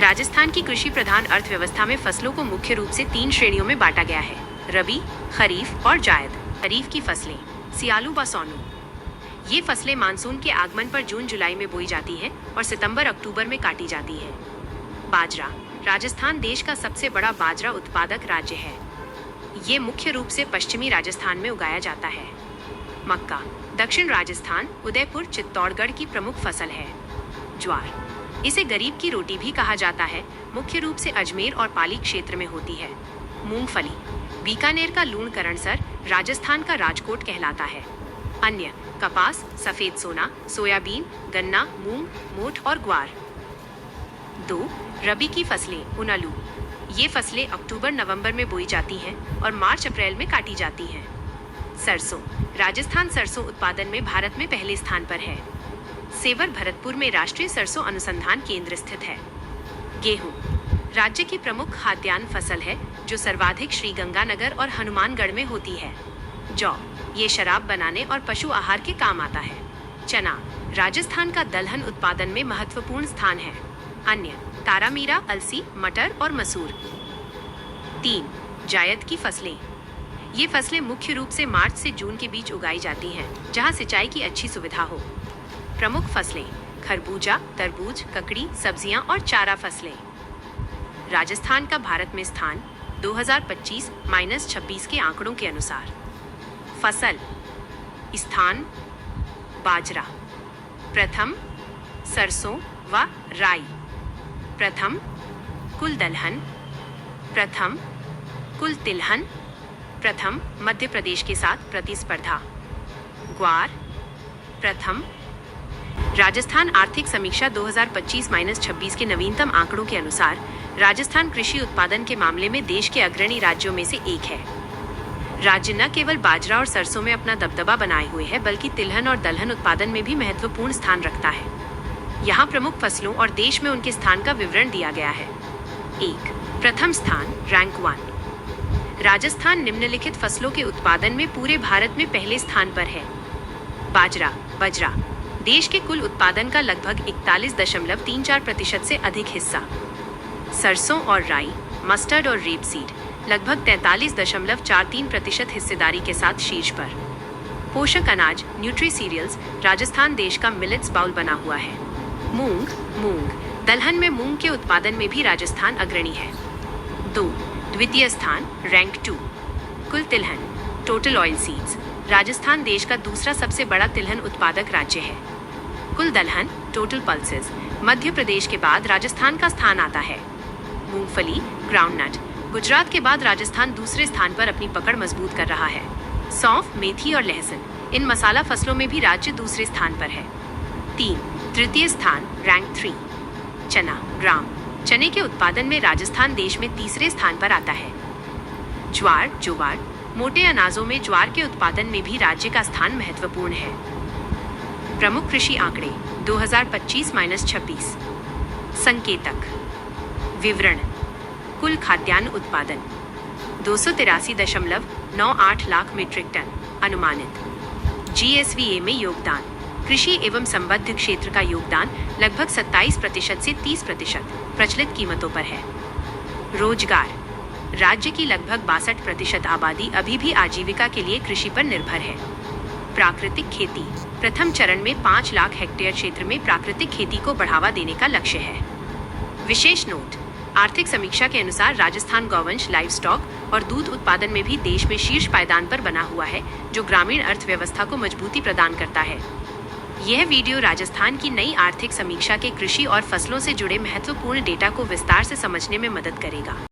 राजस्थान की कृषि प्रधान अर्थव्यवस्था में फसलों को मुख्य रूप से 3 श्रेणियों में बांटा गया है: रबी, खरीफ और जायद। खरीफ की फसलें सियालू व सोनू। ये फसलें मानसून के आगमन पर जून जुलाई में बोई जाती हैं और सितंबर अक्टूबर में काटी जाती हैं। बाजरा। राजस्थान देश का सबसे बड़ा बाजरा उत्पादक राज्य है। ये मुख्य रूप से पश्चिमी राजस्थान में उगाया जाता है। मक्का। दक्षिण राजस्थान, उदयपुर, चित्तौड़गढ़ की प्रमुख फसल है। ज्वार। इसे गरीब की रोटी भी कहा जाता है, मुख्य रूप से अजमेर और पाली क्षेत्र में होती है। मूंगफली। बीकानेर का लूण करणसर, राजस्थान का राजकोट कहलाता है। अन्य कपास, सफेद सोना, सोयाबीन, गन्ना, मूंग, मोठ और ग्वार। 2. रबी की फसलें उनालू। ये फसलें अक्टूबर-नवंबर में बोई जाती हैं और मार्च-अप्रैल में काटी जाती हैं। सरसों। राजस्थान सरसों उत्पादन में भारत में पहले स्थान पर है। सेवर भरतपुर में राष्ट्रीय सरसों अनुसंधान केंद्र स्थित है। गेहूं। राज्य की प्रमुख खाद्यान्न फसल है जो सर्वाधिक श्रीगंगानगर और हनुमानगढ़ में होती है। जौ। ये शराब बनाने और पशु आहार के काम आता है। चना। राजस्थान का दलहन उत्पादन में महत्वपूर्ण स्थान है। अन्य तारामीरा, अलसी, मटर और मसूर। 3. जायद की फसलें। ये फसलें मुख्य रूप से मार्च से जून के बीच उगाई जाती हैं, जहां सिंचाई की अच्छी सुविधा हो। प्रमुख फसलें खरबूजा, तरबूज, ककड़ी, सब्जियां और चारा फसलें। राजस्थान का भारत में स्थान 2025-26 के आंकड़ों के अनुसार। फसल स्थान बाजरा, प्रथम सरसों व राई, प्रथम कुल दलहन, प्रथम कुल तिलहन, प्रथम मध्य प्रदेश के साथ प्रतिस्पर्धा। ग्वार, प्रथम। राजस्थान आर्थिक समीक्षा 2025-26 के नवीनतम आंकड़ों के अनुसार राजस्थान कृषि उत्पादन के मामले में देश के अग्रणी राज्यों में से एक है। राज्य न केवल बाजरा और सरसों में अपना दबदबा बनाए हुए है, बल्कि तिलहन और दलहन उत्पादन में भी महत्वपूर्ण स्थान रखता है। यहाँ प्रमुख फसलों और देश में उनके स्थान का विवरण दिया गया है। 1. प्रथम स्थान, रैंक 1। राजस्थान निम्नलिखित फसलों के उत्पादन में पूरे भारत में पहले स्थान पर है। बाजरा, बजरा। देश के कुल उत्पादन का लगभग 41.34% से अधिक हिस्सा। सरसों और राई, मस्टर्ड और रेपसीड लगभग 43.43% हिस्सेदारी के साथ शीर्ष पर। पोषक अनाज, न्यूट्री सीरियल्स, राजस्थान देश का मिलेट्स बाउल बना हुआ है। मूंग। दलहन में मूंग के उत्पादन में भी राजस्थान अग्रणी है। 2. द्वितीय स्थान, रैंक 2। कुल तिलहन, टोटल ऑयल सीड्स। राजस्थान देश का दूसरा सबसे बड़ा तिलहन उत्पादक राज्य है। कुल दलहन, टोटल पल्सेस। मध्य प्रदेश के बाद राजस्थान का स्थान आता है। मूंगफली, ग्राउंडनट। गुजरात के बाद राजस्थान दूसरे स्थान पर अपनी पकड़ मजबूत कर रहा है। सौंफ, मेथी और लहसुन, इन मसाला फसलों में भी राज्य दूसरे स्थान पर है। 3. तृतीय स्थान, रैंक 3। चना, ग्राम। चने के उत्पादन में राजस्थान देश में तीसरे स्थान पर आता है। ज्वार। मोटे अनाजों में ज्वार के उत्पादन में भी राज्य का स्थान महत्वपूर्ण है। प्रमुख कृषि आंकड़े 2025-26। संकेतक विवरण। कुल खाद्यान्न उत्पादन 283.98 लाख मीट्रिक टन अनुमानित। GSVA में योगदान, कृषि एवं संबद्ध क्षेत्र का योगदान लगभग 27% से 30% प्रचलित कीमतों पर है। रोजगार, राज्य की लगभग 62% आबादी अभी भी आजीविका के लिए कृषि पर निर्भर है। प्राकृतिक खेती, प्रथम चरण में 5 लाख हेक्टेयर क्षेत्र में प्राकृतिक खेती को बढ़ावा देने का लक्ष्य है। विशेष नोट, आर्थिक समीक्षा के अनुसार राजस्थान गौवंश, लाइव स्टॉक और दूध उत्पादन में भी देश में शीर्ष पायदान पर बना हुआ है, जो ग्रामीण अर्थव्यवस्था को मजबूती प्रदान करता है। यह वीडियो राजस्थान की नई आर्थिक समीक्षा के कृषि और फसलों से जुड़े महत्वपूर्ण डेटा को विस्तार से समझने में मदद करेगा।